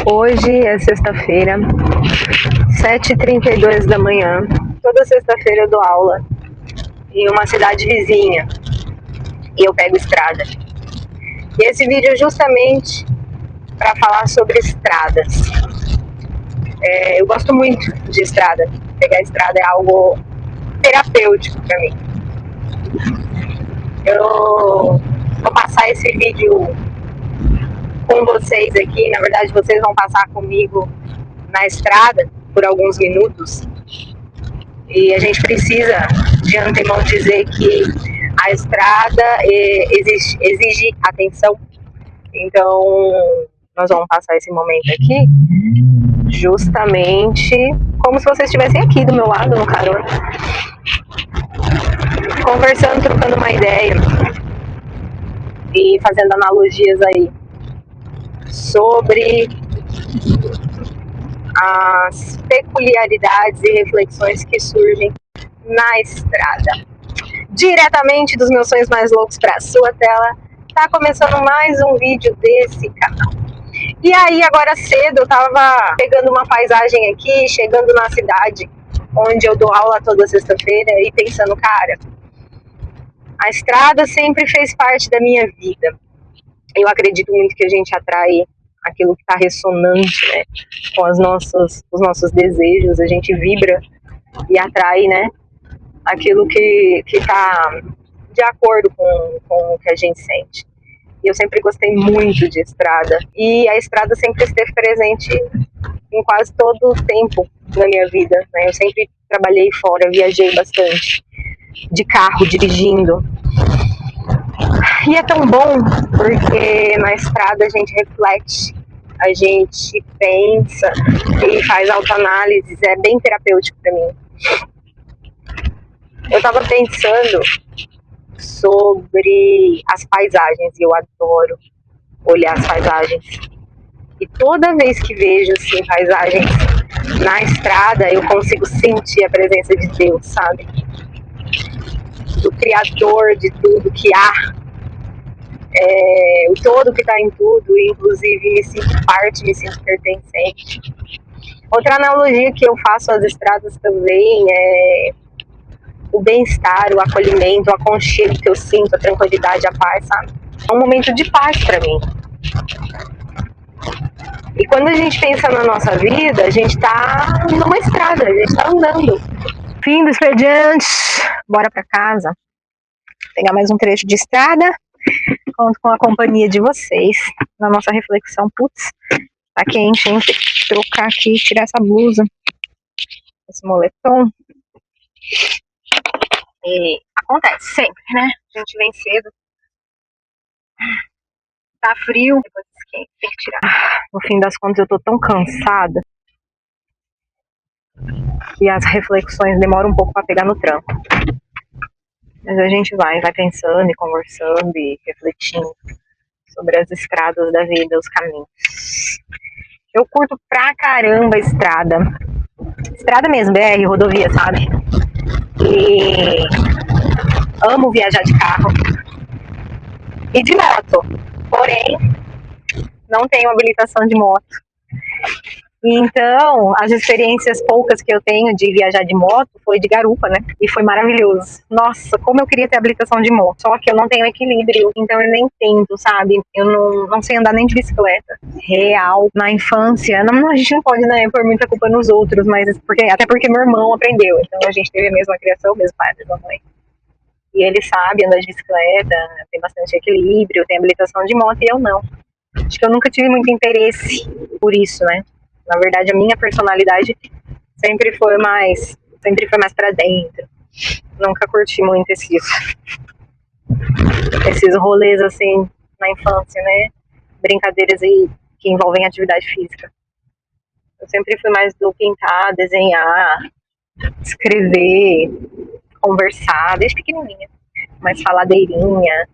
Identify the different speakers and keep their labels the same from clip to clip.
Speaker 1: Hoje é sexta-feira, 7h32 da manhã. Toda sexta-feira eu dou aula em uma cidade vizinha e eu pego estrada. E esse vídeo é justamente para falar sobre estradas. Eu gosto muito de estrada. Pegar estrada é algo terapêutico para mim. Eu vou passar esse vídeo com vocês aqui. Na verdade, vocês vão passar comigo na estrada por alguns minutos. E a gente precisa de antemão dizer que a estrada exige atenção. Então, nós vamos passar esse momento aqui justamente como se vocês estivessem aqui do meu lado, no carona, conversando, trocando uma ideia e fazendo analogias aí sobre as peculiaridades e reflexões que surgem na estrada. Diretamente dos meus sonhos mais loucos para a sua tela, tá começando mais um vídeo desse canal. E aí, agora cedo, eu tava pegando uma paisagem aqui, chegando na cidade onde eu dou aula toda sexta-feira e pensando, cara, a estrada sempre fez parte da minha vida. Eu acredito muito que a gente atrai aquilo que está ressonante, né, com os nossos desejos. A gente vibra e atrai, né, aquilo que está de acordo com o que a gente sente. E eu sempre gostei muito de estrada. E a estrada sempre esteve presente em quase todo o tempo na minha vida, né? Eu sempre trabalhei fora, viajei bastante, de carro, dirigindo. E é tão bom, porque na estrada a gente reflete, a gente pensa e faz autoanálises, é bem terapêutico para mim. Eu estava pensando sobre as paisagens, e eu adoro olhar as paisagens. E toda vez que vejo assim, paisagens na estrada, eu consigo sentir a presença de Deus, sabe? Do Criador de tudo que há. O todo que está em tudo, inclusive me sinto parte, me sinto pertencente. Outra analogia que eu faço às estradas também é o bem-estar, o acolhimento, o aconchego que eu sinto, a tranquilidade, a paz, sabe? É um momento de paz para mim. E quando a gente pensa na nossa vida, a gente tá numa estrada, a gente tá andando. Fim do expediente, bora para casa, pegar mais um trecho de estrada. Conto com a companhia de vocês na nossa reflexão. Putz, tá quente, hein? Tem que trocar aqui, tirar essa blusa, esse moletom. E acontece sempre, né? A gente vem cedo, tá frio, depois esquenta, tem que tirar. No fim das contas, eu tô tão cansada que as reflexões demoram um pouco pra pegar no tranco. Mas a gente vai pensando e conversando e refletindo sobre as estradas da vida, os caminhos. Eu curto pra caramba a estrada. Estrada mesmo, BR, rodovia, sabe? E amo viajar de carro e de moto. Porém, não tenho habilitação de moto. Então, as experiências poucas que eu tenho de viajar de moto foi de garupa, né? E foi maravilhoso. Nossa, como eu queria ter habilitação de moto. Só que eu não tenho equilíbrio, então eu nem tento, sabe? Eu não sei andar nem de bicicleta. Real. Na infância, a gente não pode, né, pôr muita culpa nos outros, mas até porque meu irmão aprendeu. Então a gente teve a mesma criação, o mesmo pai, a mesma mãe. E ele sabe andar de bicicleta, tem bastante equilíbrio, tem habilitação de moto e eu não. Acho que eu nunca tive muito interesse por isso, né? Na verdade, a minha personalidade sempre foi mais pra dentro. Nunca curti muito esses rolês assim na infância, né? Brincadeiras aí que envolvem atividade física. Eu sempre fui mais do pintar, desenhar, escrever, conversar, desde pequenininha. Mais faladeirinha.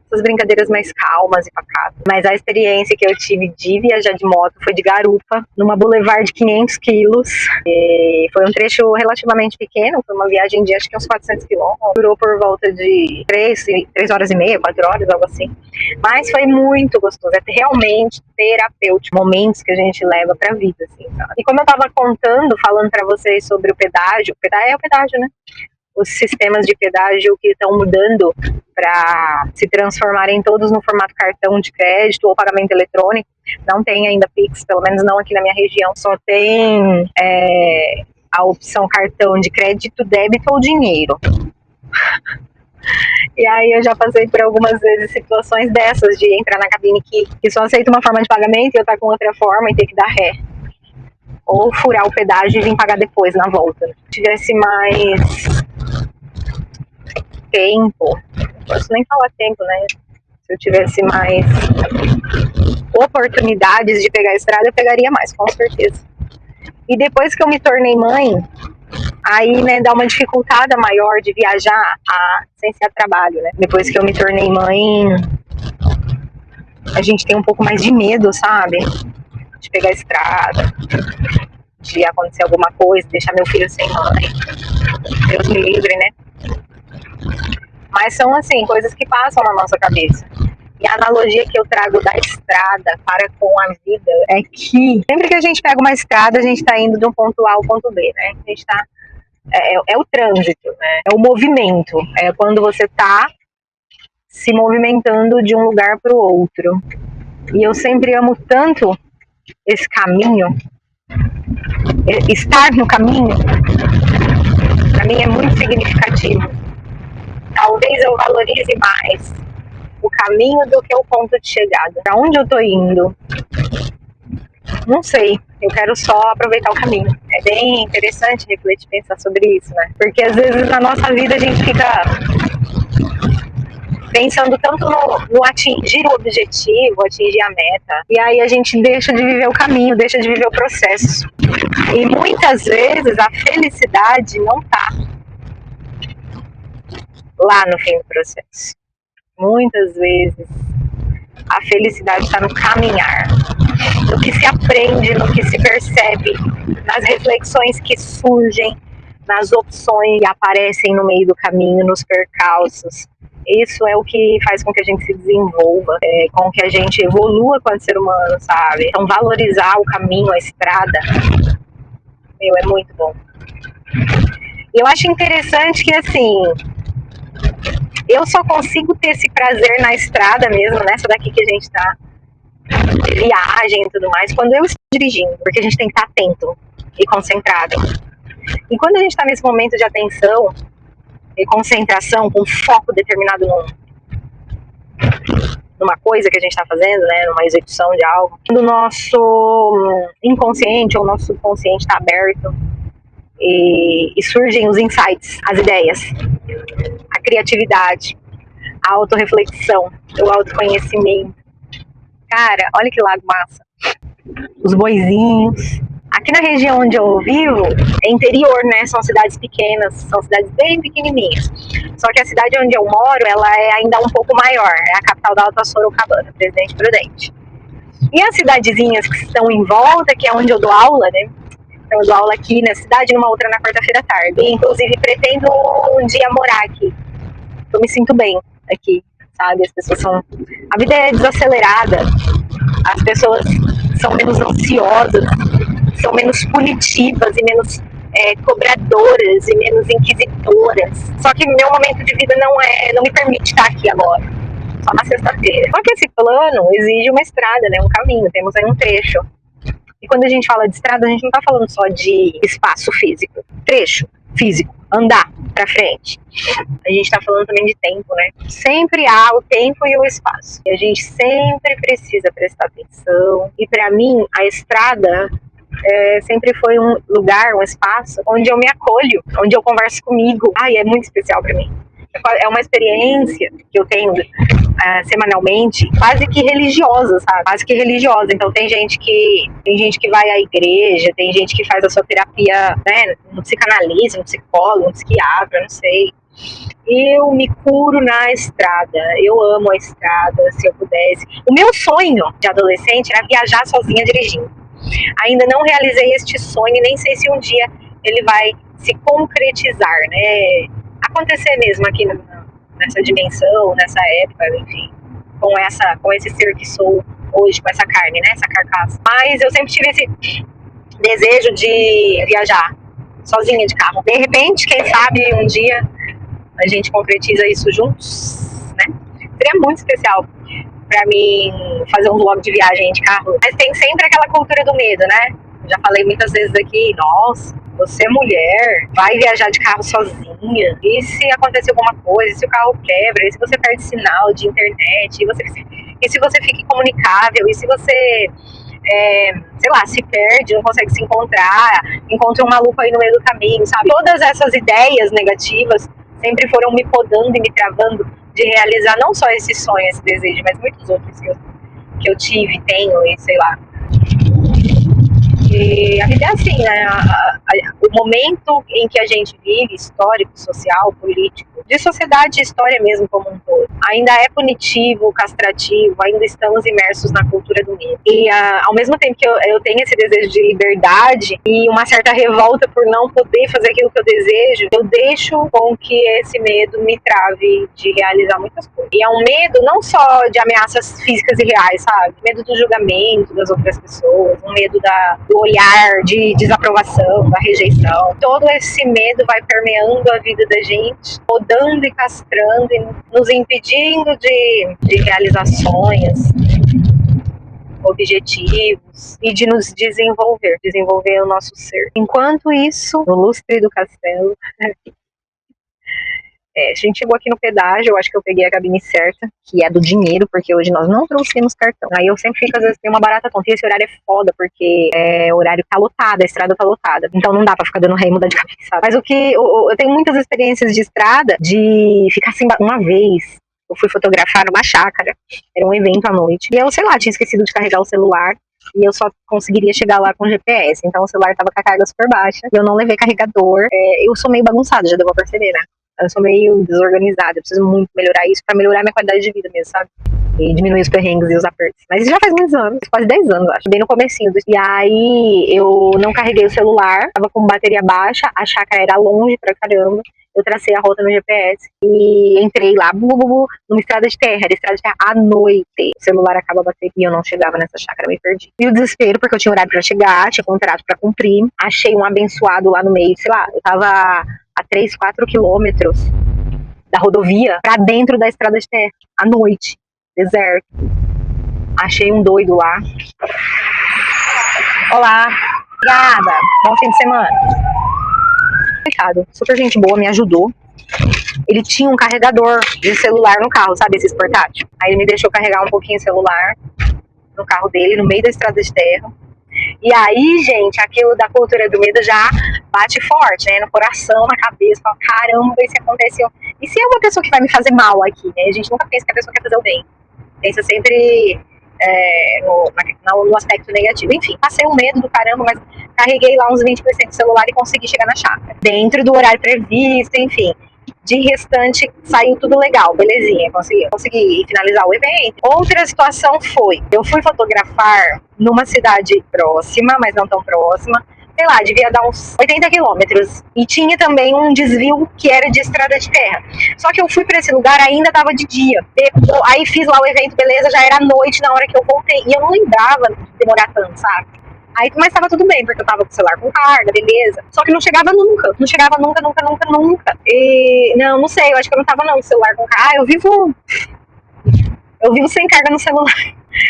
Speaker 1: essas brincadeiras mais calmas e pacatas. Mas a experiência que eu tive de viajar de moto foi de garupa, numa boulevard de 500 quilos. E foi um trecho relativamente pequeno, foi uma viagem de acho que uns 400 quilômetros. Durou por volta de 3 horas e meia, 4 horas, algo assim. Mas foi muito gostoso, é realmente terapêutico, momentos que a gente leva pra vida, assim, sabe? E como eu tava falando pra vocês sobre o pedágio é o pedágio, né? Os sistemas de pedágio que estão mudando para se transformarem todos no formato cartão de crédito ou pagamento eletrônico. Não tem ainda Pix, pelo menos não aqui na minha região. Só tem a opção cartão de crédito, débito ou dinheiro. E aí eu já passei por algumas vezes situações dessas, de entrar na cabine que só aceita uma forma de pagamento e eu estar com outra forma e ter que dar ré. Ou furar o pedágio e vir pagar depois, na volta. Se tivesse mais tempo, não posso nem falar tempo, né? Se eu tivesse mais oportunidades de pegar a estrada, eu pegaria mais, com certeza. E depois que eu me tornei mãe, aí, né, dá uma dificultada maior de viajar sem ser a trabalho, né? Depois que eu me tornei mãe, a gente tem um pouco mais de medo, sabe? De pegar a estrada, de acontecer alguma coisa, deixar meu filho sem mãe. Deus me livre, né? Mas são, assim, coisas que passam na nossa cabeça. E a analogia que eu trago da estrada para com a vida é que sempre que a gente pega uma estrada, a gente está indo de um ponto A ao ponto B, né? A gente tá, é o trânsito, né? É o movimento. É quando você está se movimentando de um lugar para o outro. E eu sempre amo tanto esse caminho. Estar no caminho, para mim é muito significativo. Talvez eu valorize mais o caminho do que o ponto de chegada. Para onde eu tô indo? Não sei. Eu quero só aproveitar o caminho. É bem interessante refletir, pensar sobre isso, né? Porque às vezes na nossa vida a gente fica pensando tanto no atingir o objetivo, atingir a meta, e aí a gente deixa de viver o caminho, deixa de viver o processo. E muitas vezes a felicidade não tá lá no fim do processo. Muitas vezes a felicidade está no caminhar, no que se aprende, no que se percebe, nas reflexões que surgem, nas opções que aparecem no meio do caminho, nos percalços. Isso é o que faz com que a gente se desenvolva, com que a gente evolua quanto ser humano, sabe? Então valorizar o caminho, a estrada, é muito bom. E eu acho interessante que, assim, eu só consigo ter esse prazer na estrada mesmo, nessa daqui que a gente tá, de viagem e tudo mais, quando eu estou dirigindo, porque a gente tem que estar atento e concentrado. E quando a gente está nesse momento de atenção e concentração, com foco determinado numa coisa que a gente está fazendo, né, numa execução de algo, quando o nosso inconsciente ou o nosso subconsciente está aberto e surgem os insights, as ideias, a criatividade, a autorreflexão, o autoconhecimento. Cara, olha que lago massa. Os boizinhos. Aqui na região onde eu vivo, é interior, né? São cidades pequenas, são cidades bem pequenininhas. Só que a cidade onde eu moro, ela é ainda um pouco maior. É a capital da Alta Sorocabana, Presidente Prudente. E as cidadezinhas que estão em volta, que é onde eu dou aula, né? Então, eu dou aula aqui na cidade, numa outra na quarta-feira à tarde. E, inclusive, pretendo um dia morar aqui. Eu me sinto bem aqui, sabe? As pessoas são... A vida é desacelerada. As pessoas são menos ansiosas, são menos punitivas e menos cobradoras e menos inquisitoras. Só que meu momento de vida não me permite estar aqui agora, só na sexta-feira. Só que esse plano exige uma estrada, né? Um caminho, temos aí um trecho. E quando a gente fala de estrada, a gente não está falando só de espaço físico, trecho físico, andar para frente. A gente está falando também de tempo, né? Sempre há o tempo e o espaço. E a gente sempre precisa prestar atenção. E para mim, a estrada sempre foi um lugar, um espaço onde eu me acolho, onde eu converso comigo. É muito especial para mim. É uma experiência que eu tenho semanalmente, quase que religiosa, sabe? Quase que religiosa. Então tem gente que vai à igreja, tem gente que faz a sua terapia, né, no psicanalista, no psicólogo, no psiquiatra, não sei. Eu me curo na estrada. Eu amo a estrada, se eu pudesse. O meu sonho de adolescente era viajar sozinha dirigindo. Ainda não realizei este sonho e nem sei se um dia ele vai se concretizar, né? Acontecer mesmo aqui nessa dimensão, nessa época, enfim, com esse ser que sou hoje, com essa carne, né? Essa carcaça. Mas eu sempre tive esse desejo de viajar sozinha de carro. De repente, quem sabe um dia a gente concretiza isso juntos, né? Seria muito especial pra mim fazer um vlog de viagem de carro. Mas tem sempre aquela cultura do medo, né? Já falei muitas vezes aqui, nossa, você é mulher, vai viajar de carro sozinha, e se acontecer alguma coisa, e se o carro quebra, e se você perde sinal de internet, e se você fica incomunicável, e se você, sei lá, se perde, não consegue se encontrar, encontra um maluco aí no meio do caminho, sabe? Todas essas ideias negativas sempre foram me podando e me travando de realizar não só esse sonho, esse desejo, mas muitos outros que eu tive, tenho e sei lá. E a vida é assim, né? O momento em que a gente vive, histórico, social, político, de sociedade e história mesmo como um todo, ainda é punitivo, castrativo, ainda estamos imersos na cultura do medo. E ao mesmo tempo que eu tenho esse desejo de liberdade e uma certa revolta por não poder fazer aquilo que eu desejo, eu deixo com que esse medo me trave de realizar muitas coisas. E é um medo não só de ameaças físicas e reais, sabe? Medo do julgamento das outras pessoas, um medo do olhar de desaprovação, da rejeição. Todo esse medo vai permeando a vida da gente, podando e castrando e nos impedindo de realizar sonhos, objetivos e de nos desenvolver o nosso ser. Enquanto isso, no lustre do castelo, a gente chegou aqui no pedágio, eu acho que eu peguei a cabine certa, que é do dinheiro, porque hoje nós não trouxemos cartão. Aí eu sempre fico, às vezes, tem uma barata tonta. E esse horário é foda, porque o horário tá lotado, a estrada tá lotada. Então não dá pra ficar dando rei e mudar de cabeça. Mas eu tenho muitas experiências de estrada, de ficar assim, uma vez, eu fui fotografar numa chácara, era um evento à noite, e eu, sei lá, tinha esquecido de carregar o celular, e eu só conseguiria chegar lá com GPS, então o celular tava com a carga super baixa, e eu não levei carregador. Eu sou meio bagunçada, já deu pra perceber, né? Eu sou meio desorganizada, eu preciso muito melhorar isso pra melhorar minha qualidade de vida mesmo, sabe? E diminuir os perrengues e os apertos. Mas isso já faz muitos anos, quase 10 anos, acho, bem no comecinho. E aí eu não carreguei o celular, tava com bateria baixa, a chácara era longe pra caramba. Eu tracei a rota no GPS e entrei lá, numa estrada de terra, era estrada de terra à noite. O celular acaba batendo e eu não chegava nessa chácara, me perdi. E o desespero, porque eu tinha horário pra chegar, tinha contrato pra cumprir. Achei um abençoado lá no meio, sei lá, eu tava a 3, 4 quilômetros da rodovia pra dentro da estrada de terra, à noite, deserto. Achei um doido lá. Olá, obrigada, bom fim de semana. Super gente boa, me ajudou. Ele tinha um carregador de celular no carro, sabe, esses portátil. Aí ele me deixou carregar um pouquinho o celular no carro dele, no meio da estrada de terra. E aí, gente, aquilo da cultura do medo já bate forte, né, no coração, na cabeça. Fala, caramba, isso aconteceu. E se é uma pessoa que vai me fazer mal aqui, né? A gente nunca pensa que a pessoa quer fazer o bem. Pensa sempre no aspecto negativo. Enfim, passei um medo do caramba, mas carreguei lá uns 20% do celular e consegui chegar na chácara. Dentro do horário previsto, enfim. De restante, saiu tudo legal, belezinha, consegui finalizar o evento. Outra situação foi, eu fui fotografar numa cidade próxima, mas não tão próxima, sei lá, devia dar uns 80 quilômetros. E tinha também um desvio que era de estrada de terra. Só que eu fui pra esse lugar, ainda tava de dia. Aí fiz lá o evento, beleza, já era noite na hora que eu voltei. E eu não lembrava de demorar tanto, sabe? Aí, mas tava tudo bem, porque eu tava com o celular com carga, beleza. Só que não chegava nunca. Não chegava nunca. E não sei, eu acho que eu não tava não com o celular com carga. Eu vivo sem carga no celular.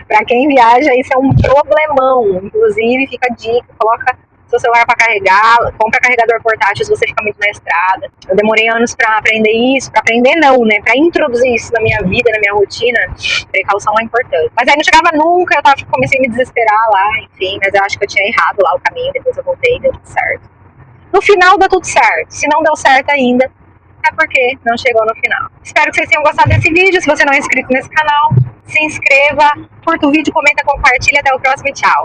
Speaker 1: Pra quem viaja, isso é um problemão. Inclusive, fica a dica, coloca seu celular pra carregar, compra carregador portátil se você fica muito na estrada. Eu demorei anos pra aprender isso, pra aprender não, né? Pra introduzir isso na minha vida, na minha rotina, precaução é importante. Mas aí não chegava nunca, comecei a me desesperar lá, enfim, mas eu acho que eu tinha errado lá o caminho, depois eu voltei e deu tudo certo. No final deu tudo certo, se não deu certo ainda, é porque não chegou no final. Espero que vocês tenham gostado desse vídeo, se você não é inscrito nesse canal, se inscreva, curta o vídeo, comenta, compartilha, até o próximo e tchau.